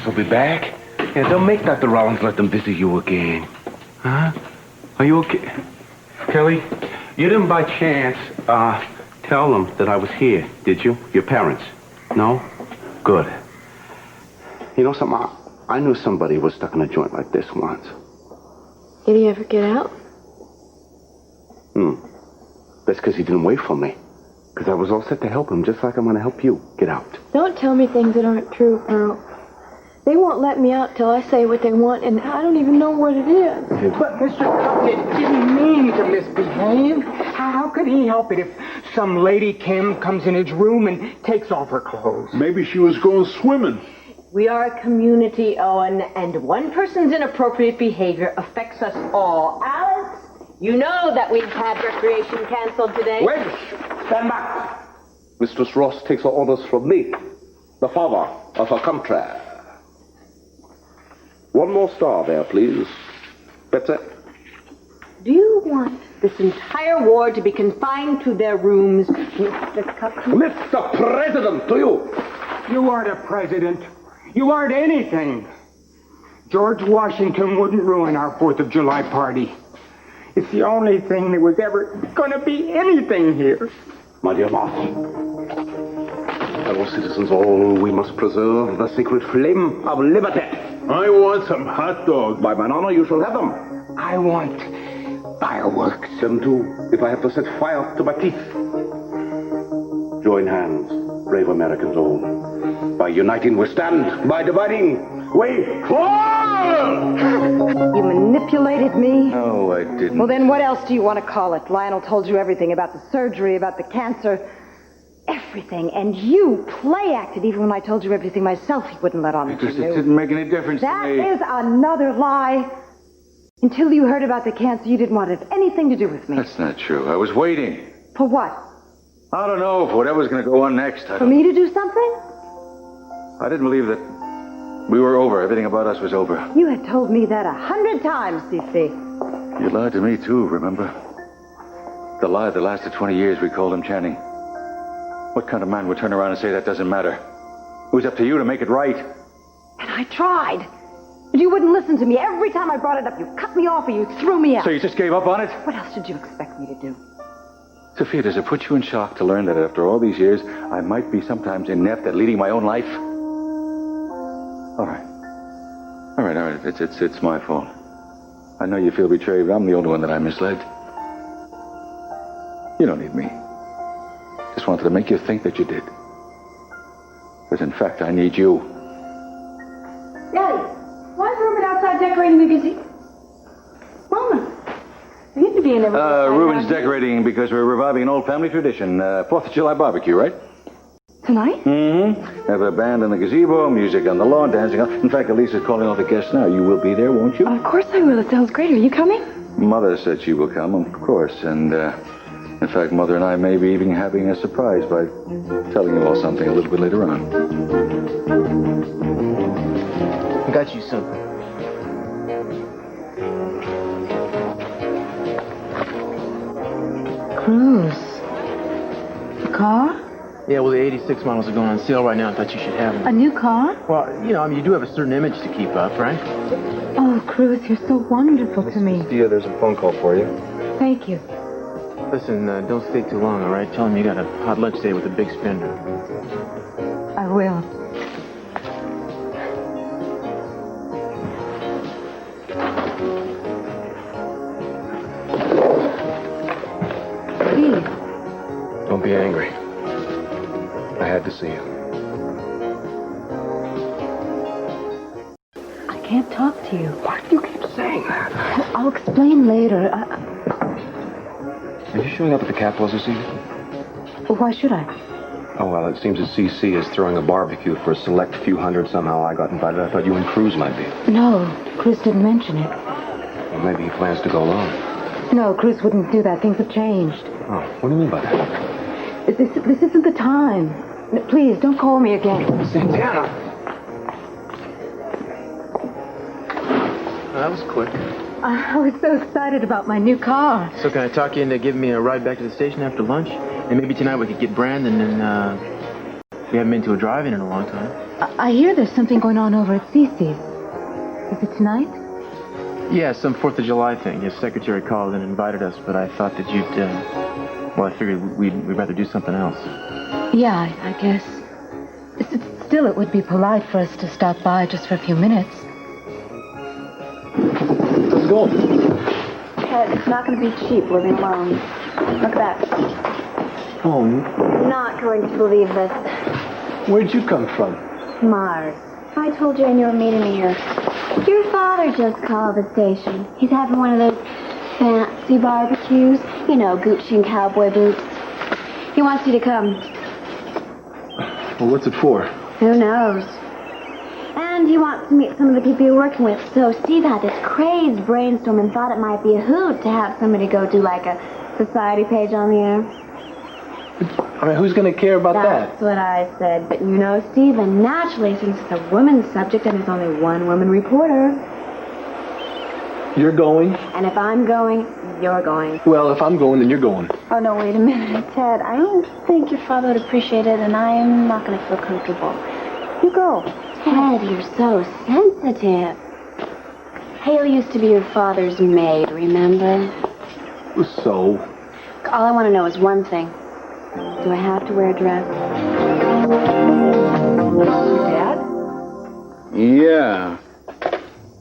nurse will be back. Yeah, don't make Dr. Rollins let them visit you again. Huh? Are you okay? Kelly, you didn't by chance, tell them that I was here, did you? Your parents? No? Good. You know something? I knew somebody was stuck in a joint like this once. Did he ever get out? That's because he didn't wait for me. Because I was all set to help him, just like I'm going to help you get out. Don't tell me things that aren't true, Pearl. They won't let me out till I say what they want, and I don't even know what it is. But Mr. Puckett didn't mean to misbehave. How could he help it if some lady Kim comes in his room and takes off her clothes? Maybe she was going swimming. We are a community, Owen, and one person's inappropriate behavior affects us all. Alice, you know that we've had recreation canceled today. Wait! Stand back! Mistress Ross takes her orders from me, the father of her country. One more star there, please. That's it. Do you want this entire ward to be confined to their rooms, Mr. Cup? Mr. President, to you! You aren't a president. You aren't anything. George Washington wouldn't ruin our 4th of July party. It's the only thing that was ever going to be anything here. My dear Moss, fellow citizens all, we must preserve the sacred flame of liberty. I want some hot dogs. By mine honor, you shall have them. I want fireworks. Them too, if I have to set fire to my teeth. Join hands, brave Americans all. By uniting we stand, by dividing we fall! You manipulated me? No, I didn't. Well, then what else do you want to call it? Lionel told you everything about the surgery, about the cancer, everything. And you play-acted even when I told you everything myself you wouldn't let on. It didn't make any difference to me. That is another lie. Until you heard about the cancer, you didn't want to have anything to do with me. That's not true. I was waiting. For what? I don't know, for whatever's going to go on next. For me to do something? I didn't believe that we were over. Everything about us was over. You had told me that 100 times, Fifi. You lied to me, too, remember? The lie that lasted 20 years, we called him Channing. What kind of man would turn around and say that doesn't matter? It was up to you to make it right. And I tried. But you wouldn't listen to me. Every time I brought it up, you cut me off or you threw me out. So you just gave up on it? What else did you expect me to do? Sophia, does it put you in shock to learn that after all these years, I might be sometimes inept at leading my own life? All right. It's my fault. I know you feel betrayed, but I'm the only one that I misled. You don't need me. Just wanted to make you think that you did. Because in fact, I need you. Daddy, why is Reuben outside decorating the gazebo? Mama, you need to be in there. Reuben's decorating because we're reviving an old family tradition. 4th of July barbecue, right? Tonight? Mm-hmm. Have a band in the gazebo, music on the lawn, dancing on. In fact, Elisa's calling all the guests now. You will be there, won't you? Of course I will. It sounds great. Are you coming? Mother said she will come, of course. And, in fact, Mother and I may be even having a surprise by telling you all something a little bit later on. I got you something. Cruz. The car? Yeah, well, the 86 models are going on sale right now. I thought you should have them. A new car? Well, you do have a certain image to keep up, right? Oh, Cruz, you're so wonderful to me. Sophia, there's a phone call for you. Thank you. Listen, don't stay too long, all right? Tell him you got a hot lunch today with a big spender. I will. Please. Don't be angry. I had to see you. I can't talk to you. Why do you keep saying that? I'll explain later. Are you showing up at the Capwells this evening? Why should I? Oh, well, it seems that CC is throwing a barbecue for a select few hundred. Somehow I got invited. I thought you and Cruz might be. No, Cruz didn't mention it. Well, maybe he plans to go alone. No, Cruz wouldn't do that. Things have changed. Oh, what do you mean by that? This isn't the time. Please, don't call me again. Santana! That was quick. I was so excited about my new car. So can I talk you into giving me a ride back to the station after lunch? And maybe tonight we could get Brandon and, we haven't been to a drive-in in a long time. I hear there's something going on over at Cece's. Is it tonight? Yeah, some 4th of July thing. His secretary called and invited us, but I thought that you'd, well, I figured we'd rather do something else. Yeah, I guess. Still, it would be polite for us to stop by just for a few minutes. Let's go. Ted, it's not going to be cheap living alone. Look at that. Oh, Not going to believe this. where'd you come from? Mars. I told Jane you were meeting me here. Your father just called the station. He's having one of those fancy barbecues. You know, Gucci and cowboy boots. He wants you to come. Well, what's it for? Who knows? And he wants to meet some of the people you're working with. So Steve had this crazed brainstorm and thought it might be a hoot to have somebody go do like a society page on the air. I mean, who's going to care about That's what I said. But you know, Steve, and naturally, since it's a woman's subject and there's only one woman reporter. that? You're going? And if I'm going, you're going. Well, if I'm going, then you're going. Oh, no, wait a minute, Ted. I don't think your father would appreciate it, and I am not going to feel comfortable. You go. Ted, you're so sensitive. Hayley used to be your father's maid, remember? So? All I want to know is one thing. Do I have to wear a dress? Dad? Yeah.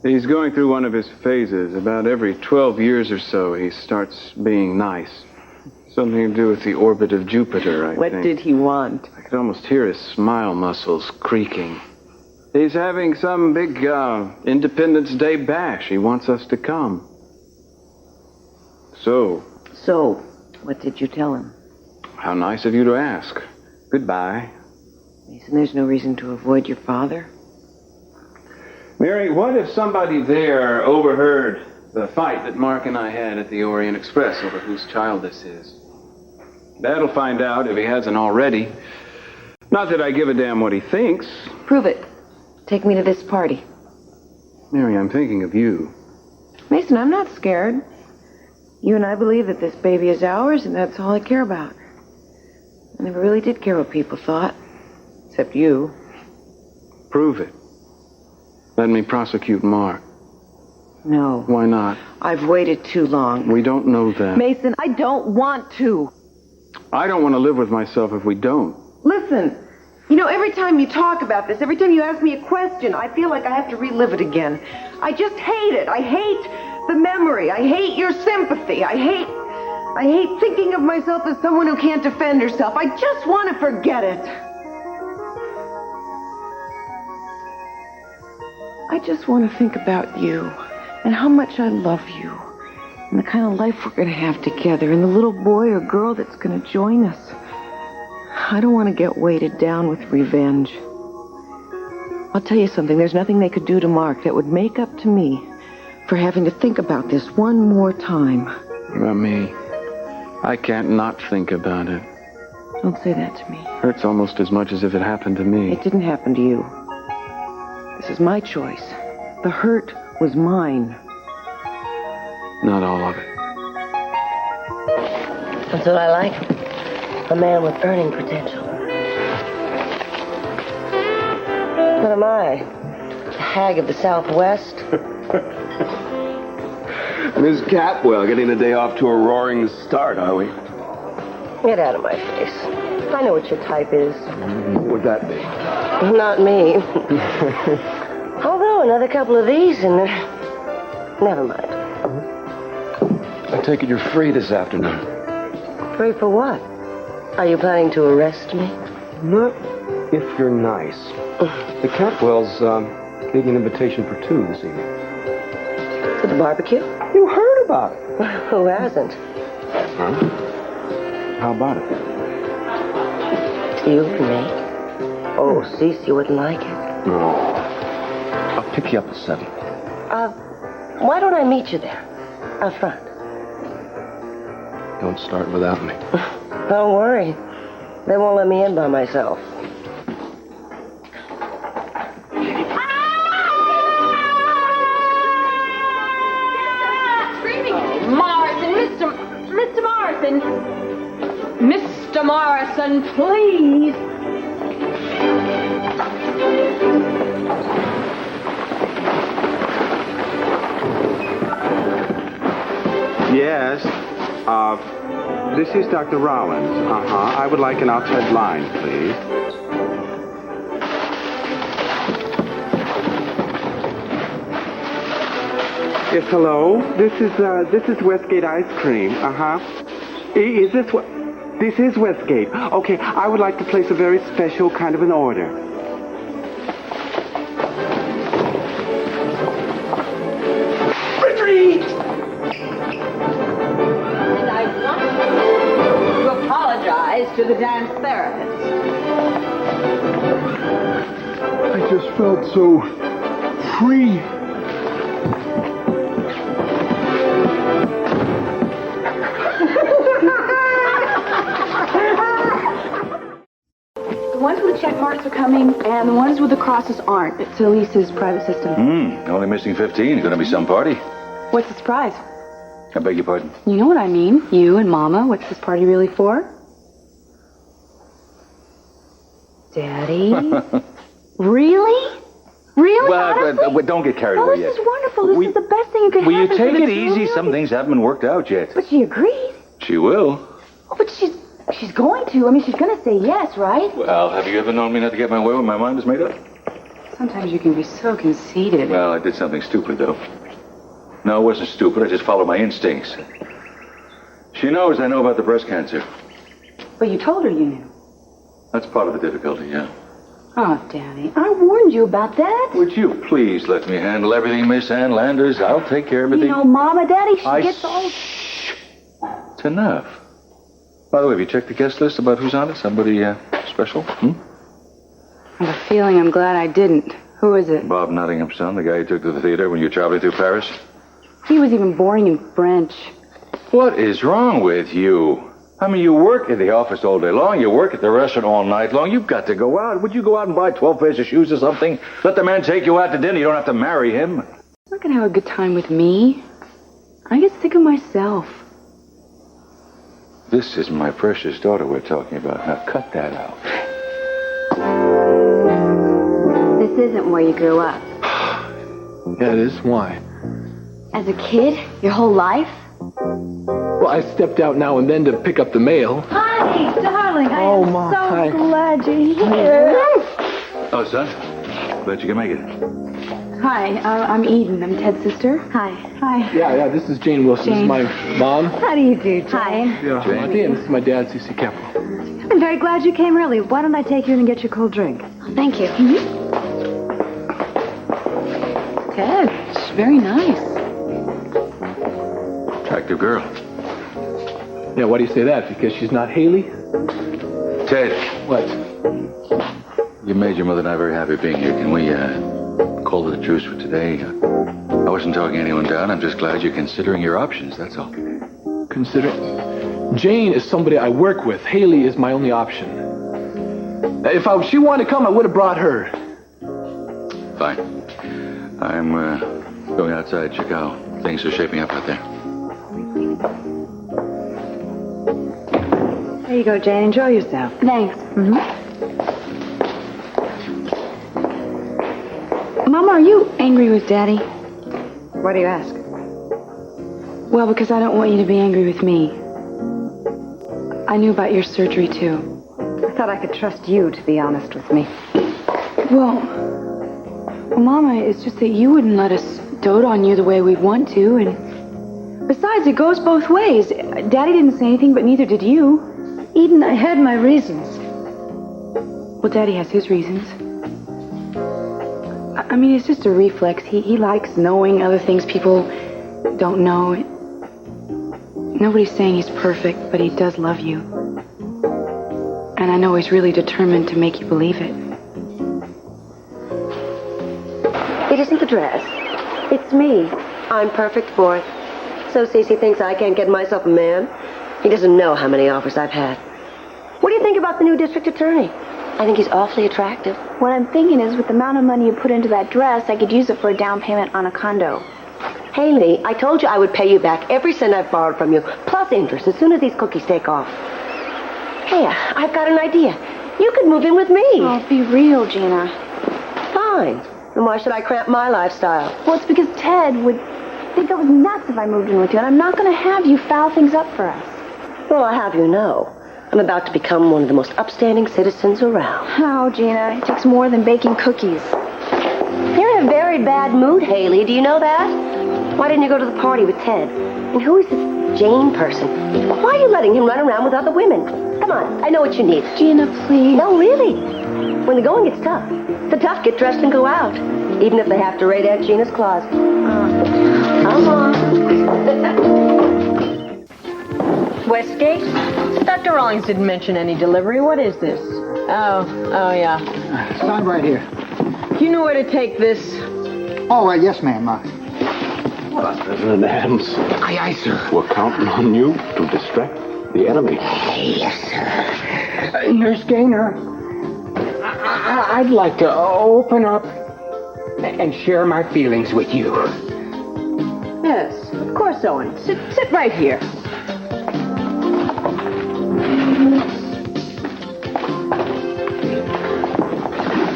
He's going through one of his phases. About every 12 years or so, he starts being nice. Something to do with the orbit of Jupiter, I think. What did he want? I could almost hear his smile muscles creaking. He's having some big Independence Day bash. He wants us to come. So, What did you tell him? how nice of you to ask. Goodbye. Meyson, there's no reason to avoid your father. Mary, what if somebody there overheard the fight that Mark and I had at the Orient Express over whose child this is? Dad'll find out if he hasn't already. Not that I give a damn what he thinks. Prove it. Take me to this party. Mary, I'm thinking of you. Meyson, I'm not scared. You and I believe that this baby is ours, and that's all I care about. I never really did care what people thought. Except you. Prove it. Let me prosecute Mark. No. Why not? I've waited too long. We don't know that. Meyson, I don't want to. I don't want to live with myself if we don't. Listen, you know, every time you talk about this, every time you ask me a question, I feel like I have to relive it again. I just hate it. I hate the memory. I hate your sympathy. I hate thinking of myself as someone who can't defend herself. I just want to forget it. I just want to think about you and how much I love you and the kind of life we're going to have together and the little boy or girl that's going to join us. I don't want to get weighted down with revenge. I'll tell you something. There's nothing they could do to Mark that would make up to me for having to think about this one more time. About me. I can't not think about it. Don't say that to me. Hurts almost as much as if it happened to me. It didn't happen to you. This is my choice. The hurt was mine. Not all of it. That's what I like. A man with earning potential. What am I? The hag of the Southwest? Miss Capwell getting the day off to a roaring start, are we? Get out of my face. I know what your type is. What would that be? Not me. Although another couple of these and... never mind. I take it you're free this afternoon. Free for what? Are you planning to arrest me? Not if you're nice. The Capwells gave you an invitation for 2 this evening. To the barbecue? You heard about it. Who hasn't? Huh? How about it? You and me? Oh, Cece wouldn't like it. No. I'll pick you up at 7. Why don't I meet you there? Out front. Don't start without me. Don't worry. They won't let me in by myself. Mr. Morrison, please. Yes. This is Dr. Rollins. I would like an outside line, please. Yes, hello. This is Westgate Ice Cream. Is this what? This is Westgate. Okay, I would like to place a very special kind of an order. Retreat! And I want to apologize to the dance therapist. I just felt so free. The ones with the check marks are coming, and the ones with the crosses aren't. It's Elise's private system. Only missing 15. Gonna be some party. What's the surprise? I beg your pardon? You know what I mean. You and Mama. What's this party really for? Daddy? Really? Really? Well, don't get carried away yet. This is wonderful. This is the best thing you could Will happen you take for it the easy? two Some of you. things haven't been worked out yet. But she agreed. She will. Oh, but she's going to. I mean, she's going to say yes, right? Well, have you ever known me not to get my way when my mind is made up? Sometimes you can be so conceited. Well, I did something stupid, though. No, it wasn't stupid. I just followed my instincts. She knows I know about the breast cancer. But you told her you knew. That's part of the difficulty, yeah. Oh, Daddy, I warned you about that. Would you please let me handle everything, Miss Ann Landers? I'll take care of everything. You know, Mama, Daddy, she gets all... It's enough. By the way, have you checked the guest list about who's on it? Somebody special? I have a feeling I'm glad I didn't. Who is it? Bob Nottingham's son, the guy you took to the theater when you were traveling through Paris. He was even boring in French. What is wrong with you? I mean, you work in the office all day long. You work at the restaurant all night long. You've got to go out. Would you go out and buy 12 pairs of shoes or something? Let the man take you out to dinner. You don't have to marry him. He's not going to have a good time with me. I get sick of myself. This is my precious daughter we're talking about. Now, cut that out. This isn't where you grew up. Yeah, it is. Why? As a kid? Your whole life? Well, I stepped out now and then to pick up the mail. Hi, darling. I am Mom, so hi. glad you're here. Oh, son. Glad you can make it. Hi, I'm Idен. I'm Ted's sister. Hi. Hi. Yeah, this is Jane Wilson. Jane. This is my mom. How do you do, Jane? Hi. Yeah, Jane. Auntie, and this is my dad, C.C. Capwells. I'm very glad you came early. Why don't I take you in and get your cold drink? Thank you. Ted, she's very nice. Attractive girl. Yeah, why do you say that? Because she's not Hayley? Ted. What? You made your mother and I very happy being here. Can we, call it a truce for today? I wasn't talking anyone down. I'm just glad you're considering your options, that's all. Consider... Jane is somebody I work with. Hayley is my only option. If she wanted to come, I would have brought her. Fine. I'm, going outside to check how things are shaping up out there. There you go, Jane. Enjoy yourself. Thanks. Mama, are you angry with Daddy? Why do you ask? Well, because I don't want you to be angry with me. I knew about your surgery, too. I thought I could trust you to be honest with me. Well, Mama, it's just that you wouldn't let us dote on you the way we want to, and besides, it goes both ways. Daddy didn't say anything, but neither did you. Eden, I had my reasons. Well, Daddy has his reasons. I mean, it's just a reflex. He likes knowing other things people don't know. Nobody's saying he's perfect, but he does love you. And I know he's really determined to make you believe it. It isn't the dress. It's me. I'm perfect for it. So Cece thinks I can't get myself a man. He doesn't know how many offers I've had. What do you think about the new district attorney? I think he's awfully attractive. What I'm thinking is, with the amount of money you put into that dress, I could use it for a down payment on a condo. Hayley, I told you I would pay you back every cent I've borrowed from you, plus interest, as soon as these cookies take off. Hey, I've got an idea. You could move in with me. Oh, be real, Gina. Fine. Then why should I cramp my lifestyle? Well, it's because Ted would... think I was nuts if I moved in with you, and I'm not going to have you foul things up for us. Well, I'll have you know, I'm about to become one of the most upstanding citizens around. Oh, Gina, it takes more than baking cookies. You're in a very bad mood, Hayley. Do you know that? Why didn't you go to the party with Ted? And who is this Jane person? Why are you letting him run around with other women? Come on, I know what you need. Gina, please. No, really. When the going gets tough, the tough get dressed and go out, even if they have to raid Aunt Gina's closet. Come on. Westgate? Dr. Rawlings didn't mention any delivery. What is this? Oh, yeah. Sign right here. Do you know where to take this? Oh, yes, ma'am. President Adams. Aye, aye, sir. We're counting on you to distract the enemy. Yes, sir. Nurse Gaynor, I'd like to open up and share my feelings with you. Yes, of course, Owen. Sit right here.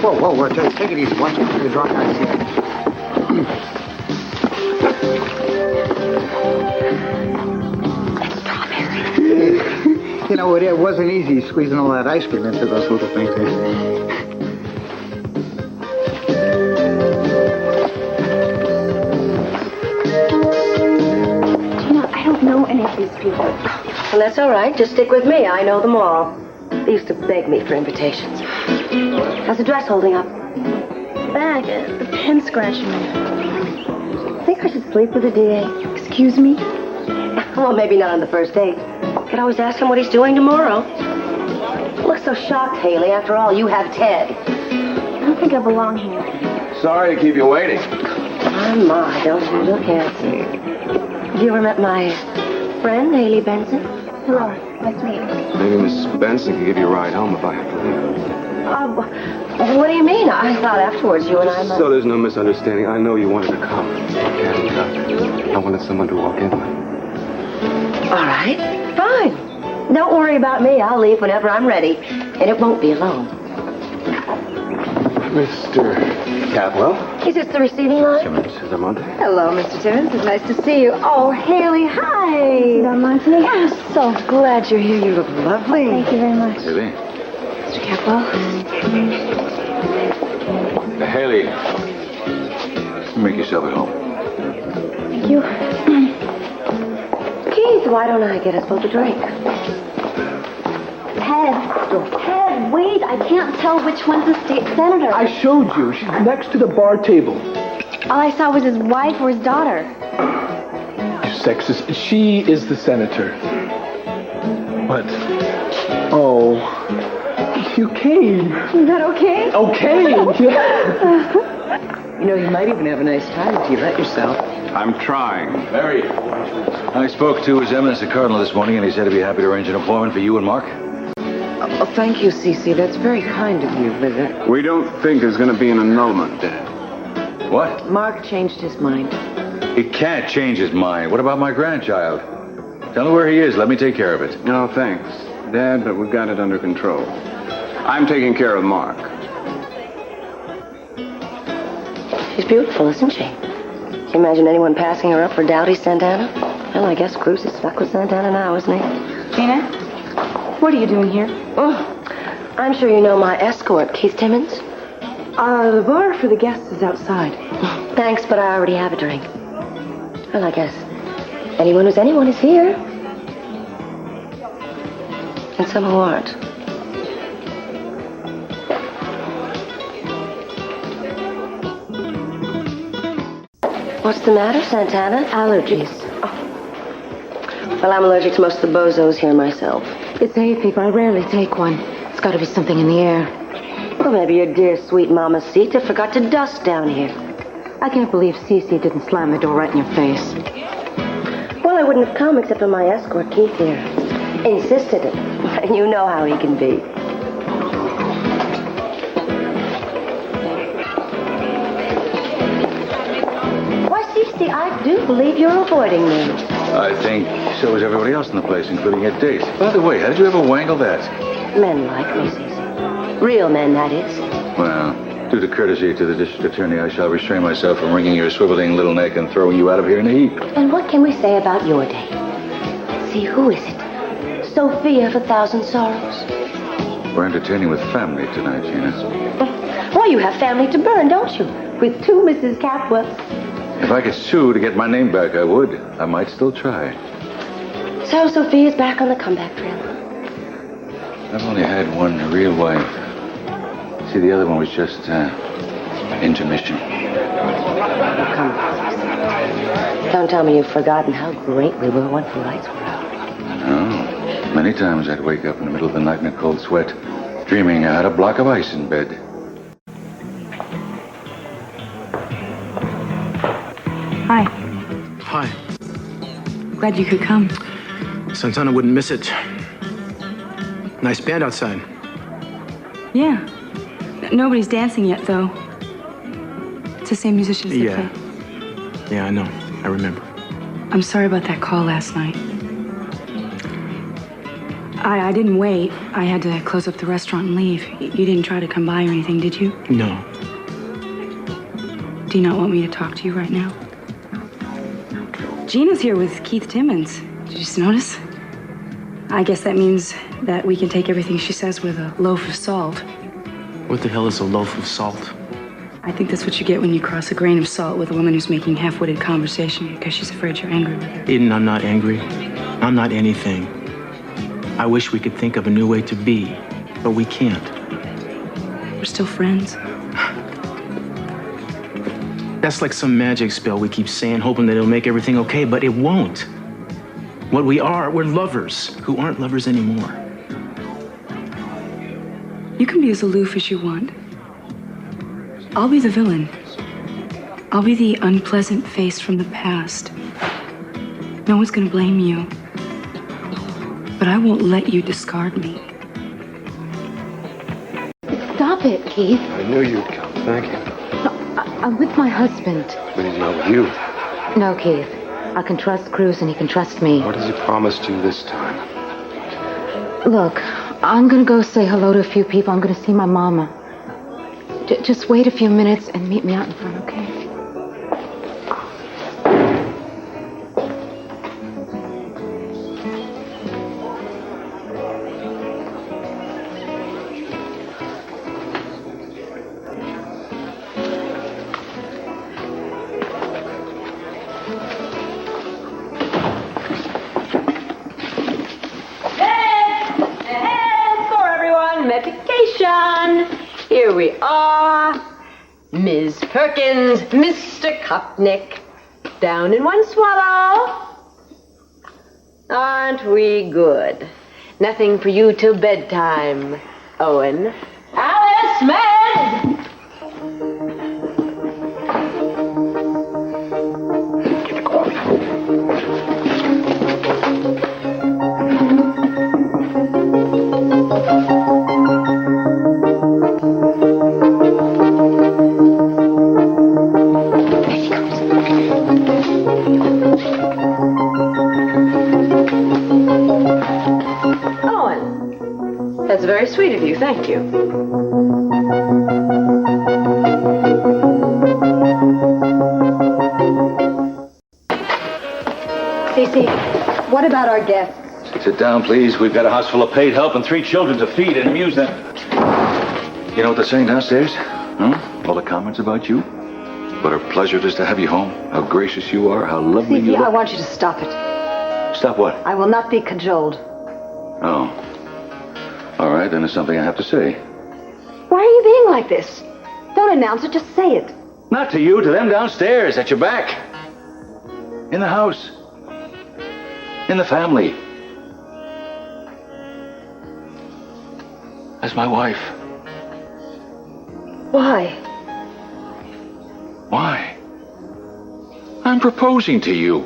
Whoa, take it easy. Watch out for the dry ice here. You know, it wasn't easy squeezing all that ice cream into those little things. Gina, I don't know any of these people. Well, that's all right. Just stick with me. I know them all. They used to beg me for invitations. How's the dress holding up? Bag, the pen scratching me. Think I should sleep with the DA? Excuse me? Well, maybe not on the first date. Could always ask him what he's doing tomorrow. You look so shocked, Hayley. After all, you have Ted. I don't think I belong here. Sorry to keep you waiting. My, don't you look handsome. Have you ever met my friend, Hayley Benson? Hello, nice meeting. Maybe Miss Benson could give you a ride home if I have to leave. What do you mean? I thought afterwards you and I might... So there's no misunderstanding. I know you wanted to come. And I wanted someone to walk in with. All right, fine. Don't worry about me. I'll leave whenever I'm ready. And it won't be alone. Mr. Capwell? Is this the receiving line? Timmons, is that Monday? Hello, Mr. Timmons. It's nice to see you. Oh, Hayley, hi. You don't mind me? I'm so glad you're here. You look lovely. Thank you very much. Hayley. Mr. Capwell. Hayley. Make yourself at home. Thank you. Keith, why don't I get us both a drink? Ted, wait. I can't tell which one's the state senator. I showed you. She's next to the bar table. All I saw was his wife or his daughter. You sexist. She is the senator. What? Oh. You came. Is that okay? Okay. Yeah. You know, you might even have a nice time if you let yourself. I'm trying. Mary. I spoke to His Eminence the Cardinal this morning, and he said he'd be happy to arrange an appointment for you and Mark. Oh, thank you, Cece. That's very kind of you, but... We don't think there's going to be an annulment, Dad. What? Mark changed his mind. He can't change his mind. What about my grandchild? Tell me where he is. Let me take care of it. No, thanks, Dad, but we've got it under control. I'm taking care of Mark. She's beautiful, isn't she? Can you imagine anyone passing her up for dowdy Santana? Well, I guess Cruz is stuck with Santana now, isn't he? Gina, what are you doing here? Oh, I'm sure you know my escort, Keith Timmons. The bar for the guests is outside. Thanks, but I already have a drink. Well, I guess anyone who's anyone is here. And some who aren't. What's the matter, Santana? Allergies. Oh. Well, I'm allergic to most of the bozos here myself. It's hay fever. I rarely take one. It's got to be something in the air. Well, maybe your dear, sweet Mamacita forgot to dust down here. I can't believe Cece didn't slam the door right in your face. Well, I wouldn't have come except for my escort, Keith here. Insisted it. And you know how he can be. Why, Cece, I do believe you're avoiding me. I think so is everybody else in the place, including your date. By the way, how did you ever wangle that? Men like me, Cece. Real men, that is. Well, Due to courtesy to the district attorney, I shall restrain myself from wringing your swiveling little neck and throwing you out of here in a heap. And what can we say about your day? See, who is it? Sophia of 1,000 Sorrows. We're entertaining with family tonight, Gina. Why, you have family to burn, don't you? With 2 Mrs. Capwells. If I could sue to get my name back, I would. I might still try. So Sophia's back on the comeback trail. I've only had one real wife. See, the other one was just, intermission. Come on. Don't tell me you've forgotten how great we were once the lights were out. No. Many times I'd wake up in the middle of the night in a cold sweat, dreaming I had a block of ice in bed. Hi. Hi. Glad you could come. Santana wouldn't miss it. Nice band outside. Yeah. Nobody's dancing yet, though. It's the same musicians that play. Yeah, I know. I remember. I'm sorry about that call last night. I didn't wait. I had to close up the restaurant and leave. You didn't try to come by or anything, did you? No. Do you not want me to talk to you right now? Gina's here with Keith Timmons. Did you just notice? I guess that means that we can take everything she says with a loaf of salt. What the hell is a loaf of salt? I think that's what you get when you cross a grain of salt with a woman who's making half-witted conversation because she's afraid you're angry with her. Eden, I'm not angry. I'm not anything. I wish we could think of a new way to be, but we can't. We're still friends. That's like some magic spell we keep saying, hoping that it'll make everything okay, but it won't. What we are, we're lovers who aren't lovers anymore. You can be as aloof as you want. I'll be the villain. I'll be the unpleasant face from the past. No one's gonna blame you. But I won't let you discard me. Stop it, Keith. I knew you'd come. Thank you. I'm with my husband. But he's not with you. No, Keith. I can trust Cruz and he can trust me. What has he promised you this time? Look, I'm gonna go say hello to a few people. I'm gonna see my mama. Just wait a few minutes and meet me out in front, okay? Here we are. Ms. Perkins, Mr. Kopnick. Down in one swallow. Aren't we good? Nothing for you till bedtime, Owen. Alice, Med! That's very sweet of you. Thank you. Cece, what about our guests? Sit down, please. We've got a house full of paid help and 3 children to feed and amuse them. You know what they're saying downstairs? All the comments about you? What a pleasure it is to have you home. How gracious you are. How lovely you Cece, look. I want you to stop it. Stop what? I will not be cajoled. Oh. All right, then it's something I have to say. Why are you being like this? Don't announce it, just say it. Not to you, to them downstairs, at your back. In the house. In the family. As my wife. Why? Why? I'm proposing to you.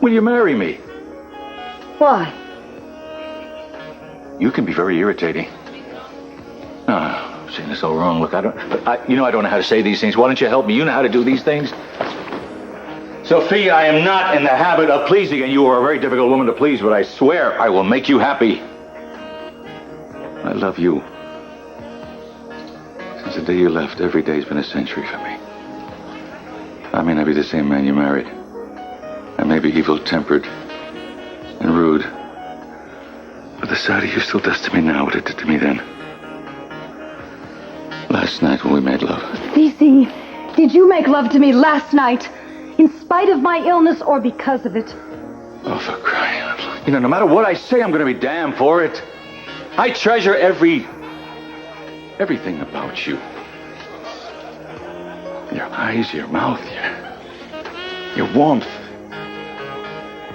Will you marry me? Why? You can be very irritating. Oh, saying this all wrong. Look, I don't know how to say these things. Why don't you help me? You know how to do these things. Sophia, I am not in the habit of pleasing, and you are a very difficult woman to please, but I swear I will make you happy. I love you. Since the the day you left, every day's been a century for me. I may not be the same man you married. I may be evil-tempered and rude. But the sight of you still does to me now what it did to me then. Last night when we made love. Cece, did you make love to me last night? In spite of my illness or because of it? Oh, for crying out loud. You know, no matter what I say, I'm going to be damned for it. I treasure everything about you. Your eyes, your mouth, your warmth,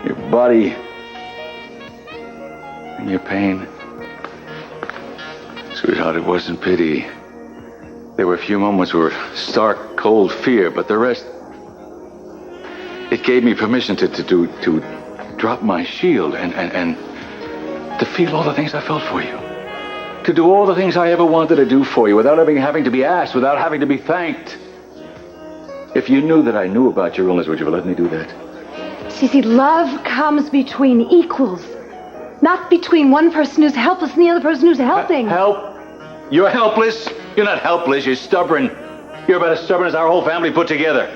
your body, and your pain. Sweetheart, it wasn't pity. There were a few moments where stark, cold fear, but the rest, it gave me permission to drop my shield and to feel all the things I felt for you. To do all the things I ever wanted to do for you without ever having to be asked, without having to be thanked. If you knew that I knew about your illness, would you have let me do that? Cece, love comes between equals. Not between one person who's helpless and the other person who's helping. Help? You're helpless? You're not helpless, you're stubborn. You're about as stubborn as our whole family put together.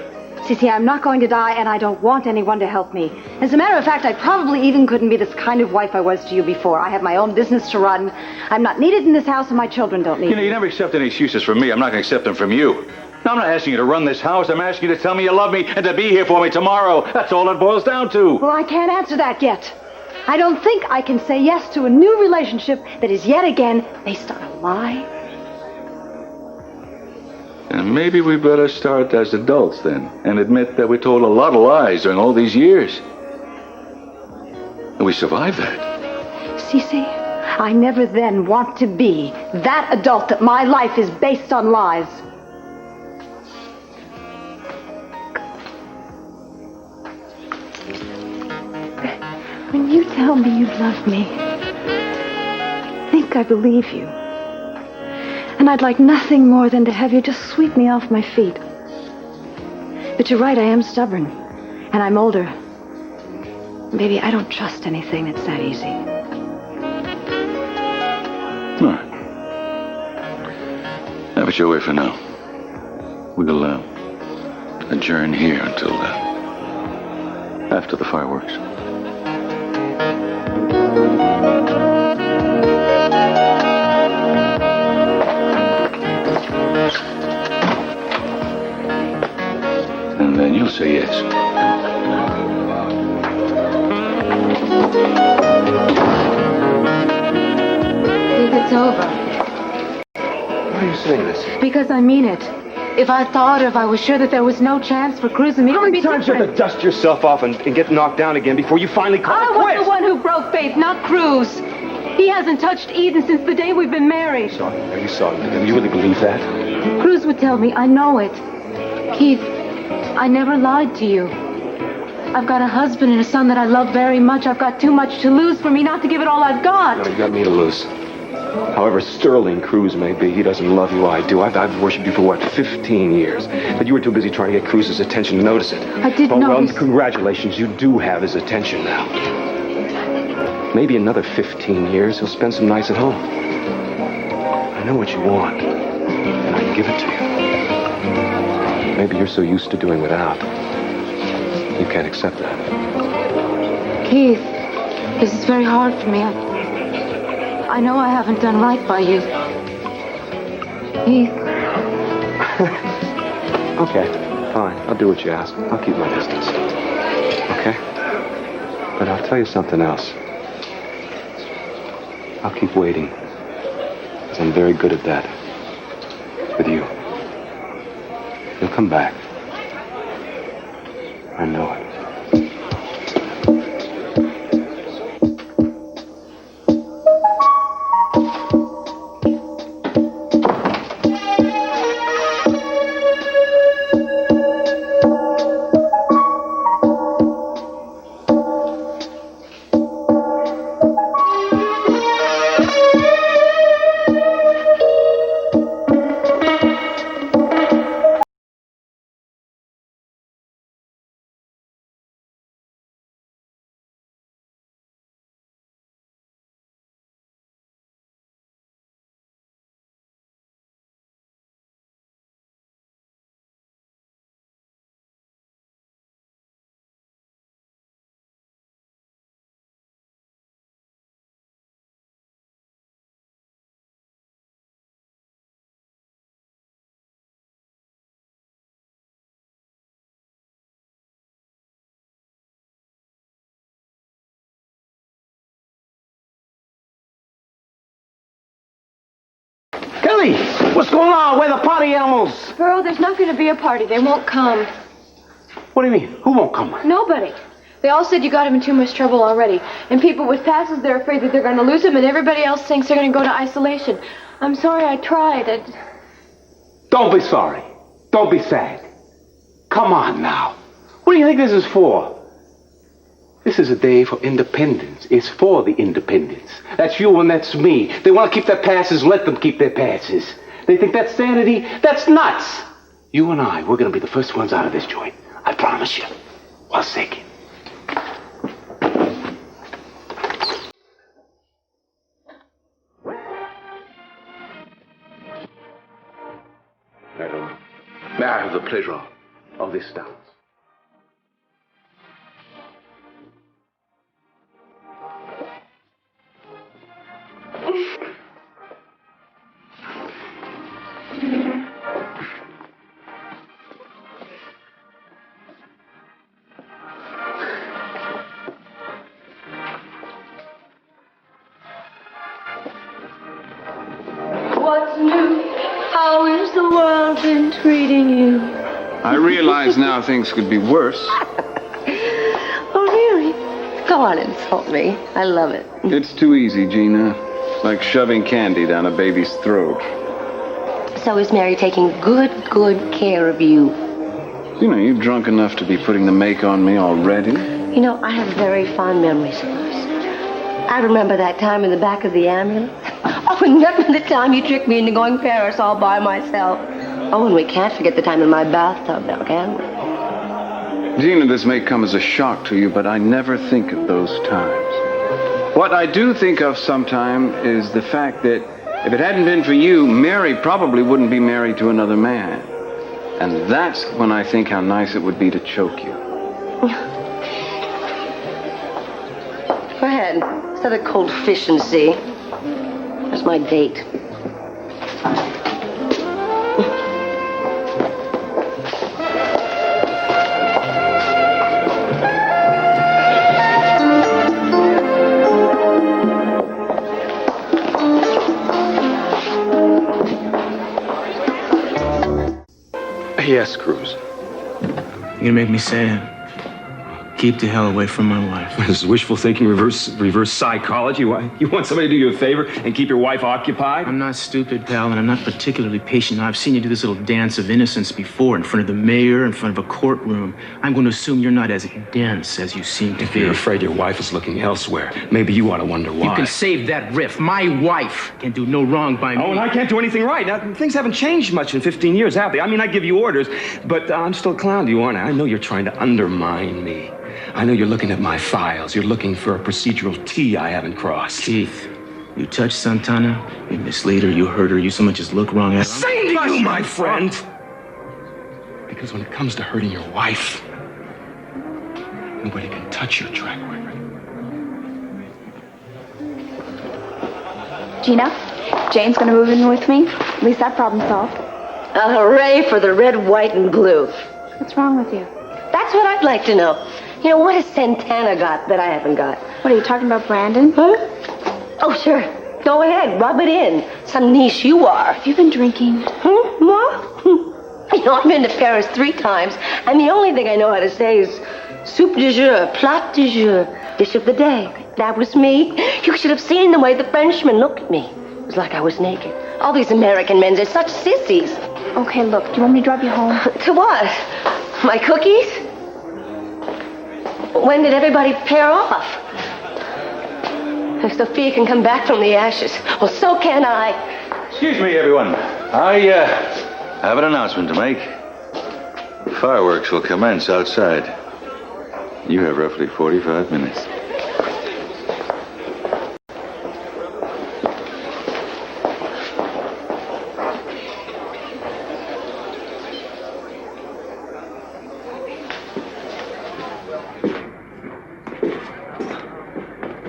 Cece, I'm not going to die, and I don't want anyone to help me. As a matter of fact, I probably even couldn't be this kind of wife I was to you before. I have my own business to run. I'm not needed in this house, and my children don't need me. You never accept any excuses from me. I'm not going to accept them from you. No, I'm not asking you to run this house. I'm asking you to tell me you love me and to be here for me tomorrow. That's all it boils down to. Well, I can't answer that yet. I don't think I can say yes to a new relationship that is yet again based on a lie. And maybe we better start as adults then and admit that we told a lot of lies during all these years. And we survived that. Cece, I never then want to be that adult that my life is based on lies. When you tell me you love me, I think I believe you. And I'd like nothing more than to have you just sweep me off my feet. But you're right, I am stubborn. And I'm older. Baby, I don't trust anything that's that easy. All right. Have it your way for now. We'll adjourn here until after the fireworks. And then you'll say yes. It's over. Why are you saying this? Because I mean it. If I thought or if I was sure that there was no chance for Cruz and me, How many times you have to dust yourself off and get knocked down again before you finally call it quits? I was the one who broke faith, not Cruz. He hasn't touched Eden since the day we've been married. Are you sorry? Do you really believe that? Cruz would tell me, I know it. Keith, I never lied to you. I've got a husband and a son that I love very much. I've got too much to lose for me not to give it all I've got. No, you've got me to lose. However sterling Cruz may be, he doesn't love you. I do. I've worshipped you for, 15 years? But you were too busy trying to get Cruz's attention to notice it. I did notice. Well, congratulations. You do have his attention now. Maybe another 15 years, he'll spend some nights at home. I know what you want, and I can give it to you. Maybe you're so used to doing without, you can't accept that. Keith, this is very hard for me. I know I haven't done right by you. Keith. Okay, fine. I'll do what you ask. I'll keep my distance. Okay? But I'll tell you something else. I'll keep waiting. Because I'm very good at that. With you. You'll come back. I know it. Kelly, what's going on? Where are the party animals? Pearl, there's not going to be a party. They won't come. What do you mean? Who won't come? Nobody. They all said you got him in too much trouble already. And people with passes, they're afraid that they're going to lose him, and everybody else thinks they're going to go to isolation. I'm sorry I tried. Don't be sorry. Don't be sad. Come on now. What do you think this is for? This is a day for independence. It's for the independents. That's you and that's me. They want to keep their passes, let them keep their passes. They think that's sanity? That's nuts. You and I, we're going to be the first ones out of this joint. I promise you. One second. May I have the pleasure of this dance? What's new? How is the world been treating you? I realize now things could be worse. Oh, really? Go on, insult me. I love it. It's too easy, Gina. It's like shoving candy down a baby's throat. So is Mary taking good care of you? Gina, you drunk enough to be putting the make on me already? You know, I have very fond memories of us. I remember that time in the back of the ambulance. Oh, remember the time you tricked me into going Paris all by myself. Oh, and we can't forget the time in my bathtub now, can we? Gina, this may come as a shock to you, but I never think of those times. What I do think of sometime is the fact that if it hadn't been for you, Mary probably wouldn't be married to another man. And that's when I think how nice it would be to choke you. Go ahead. Set a cold fish and see. That's my date. Yes, Cruz. You're gonna make me sad. Keep the hell away from my wife. This is wishful thinking, reverse psychology. Why? You want somebody to do you a favor and keep your wife occupied? I'm not stupid, pal, and I'm not particularly patient. I've seen you do this little dance of innocence before in front of the mayor, in front of a courtroom. I'm going to assume you're not as dense as you seem to be. If you're afraid your wife is looking elsewhere, maybe you ought to wonder why. You can save that riff. My wife can do no wrong by me. Oh, and I can't do anything right. Now, things haven't changed much in 15 years, have they? I mean, I give you orders, but I'm still a clown to you, aren't I? I know you're trying to undermine me. I know you're looking at my files. You're looking for a procedural T I haven't crossed. Keith, you touched Santana, you mislead her, you hurt her, you so much as look wrong at her. Same to you, my friend! Because when it comes to hurting your wife, nobody can touch your track record. Gina, Jane's gonna move in with me. At least that problem's solved. A hooray for the red, white, and blue. What's wrong with you? That's what I'd like to know. You know, what has Santana got that I haven't got? What, are you talking about Brandon? Huh? Oh, sure. Go ahead, rub it in. Some niche you are. Have you been drinking? Moi? You know, I've been to Paris 3 times, and the only thing I know how to say is soup du jour, plat du jour, dish of the day. That was me. You should have seen the way the Frenchmen looked at me. It was like I was naked. All these American men are such sissies. Okay, look, do you want me to drive you home? To what? My cookies? When did everybody pair off? If Sophia can come back from the ashes, well, so can I. Excuse me, everyone. I have an announcement to make. Fireworks will commence outside. You have roughly 45 minutes.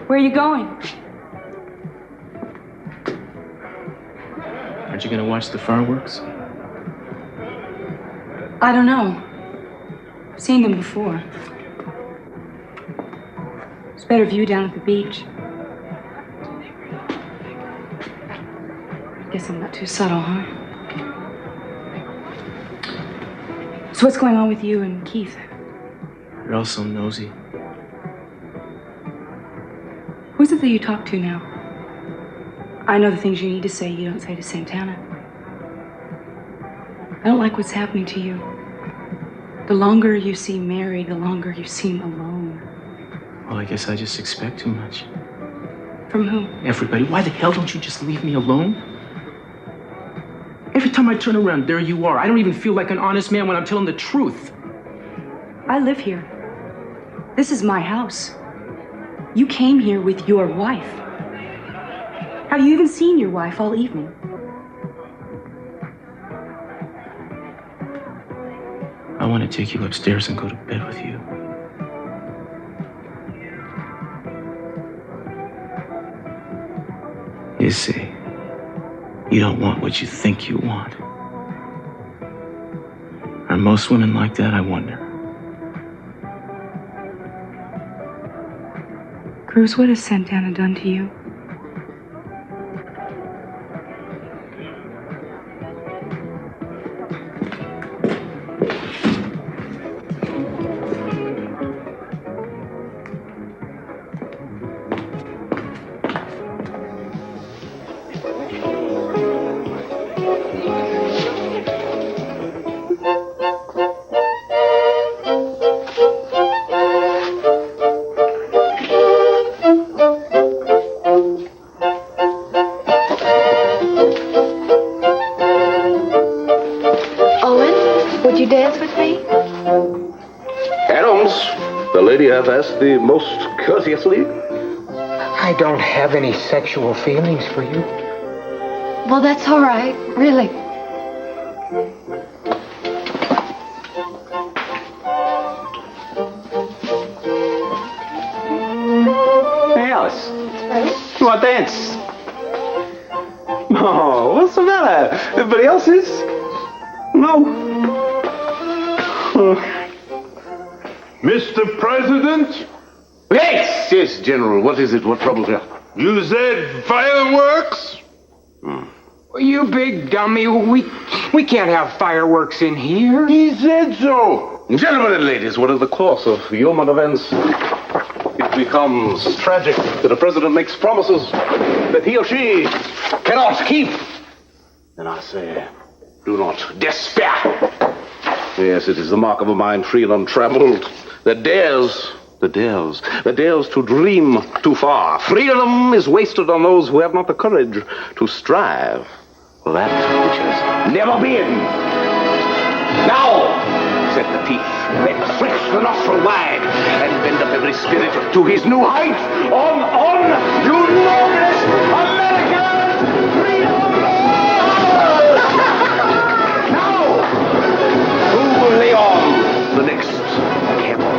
Where are you going? Aren't you gonna watch the fireworks? I don't know. I've seen them before. It's a better view down at the beach. Guess I'm not too subtle, huh? So what's going on with you and Keith? You're all so nosy. Who's it that you talk to now? I know the things you need to say you don't say to Santana. I don't like what's happening to you. The longer you seem married, the longer you seem alone. Well, I guess I just expect too much. From who? Everybody. Why the hell don't you just leave me alone? Every time I turn around, there you are. I don't even feel like an honest man when I'm telling the truth. I live here. This is my house. You came here with your wife. Have you even seen your wife all evening? I want to take you upstairs and go to bed with you. You see, you don't want what you think you want. Are most women like that, I wonder? Cruz, what has Santana done to you? Have asked thee most courteously. I don't have any sexual feelings for you. Well, that's all right, really. Hey, Alice. You want to dance? Oh, what's the matter? Everybody else is? No. Mr. President? Yes, yes, General. What is it? What troubles you? You said fireworks? You big dummy. We can't have fireworks in here. He said so. Gentlemen and ladies, what is the course of human events? It becomes tragic that a president makes promises that he or she cannot keep. And I say, do not despair. Yes, it is the mark of a mind free and untrammeled that dares to dream too far. Freedom is wasted on those who have not the courage to strive for that which has never been. Now, set the teeth, then stretch the nostril wide, and bend up every spirit to his new height. On, you noblest American freedom! Now, who lay on the next camel?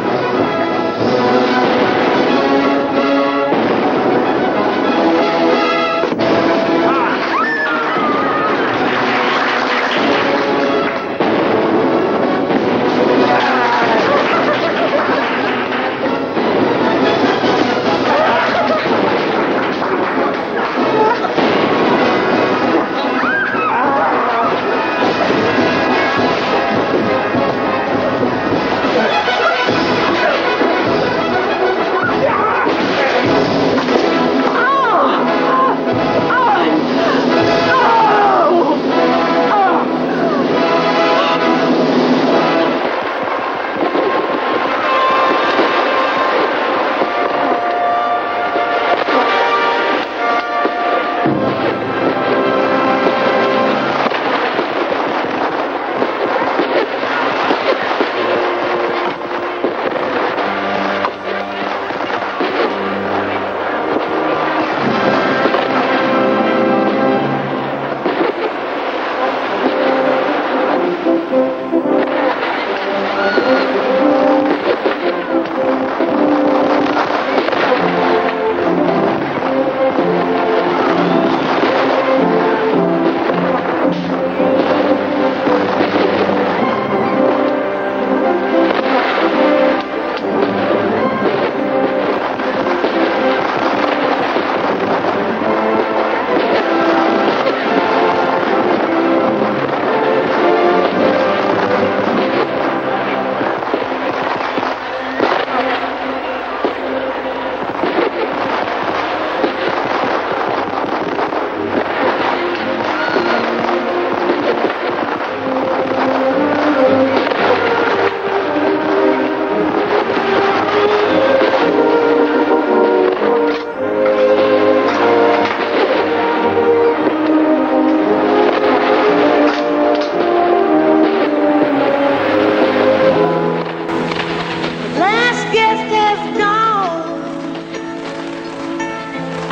guest has gone.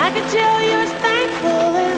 I can tell you're as thankful as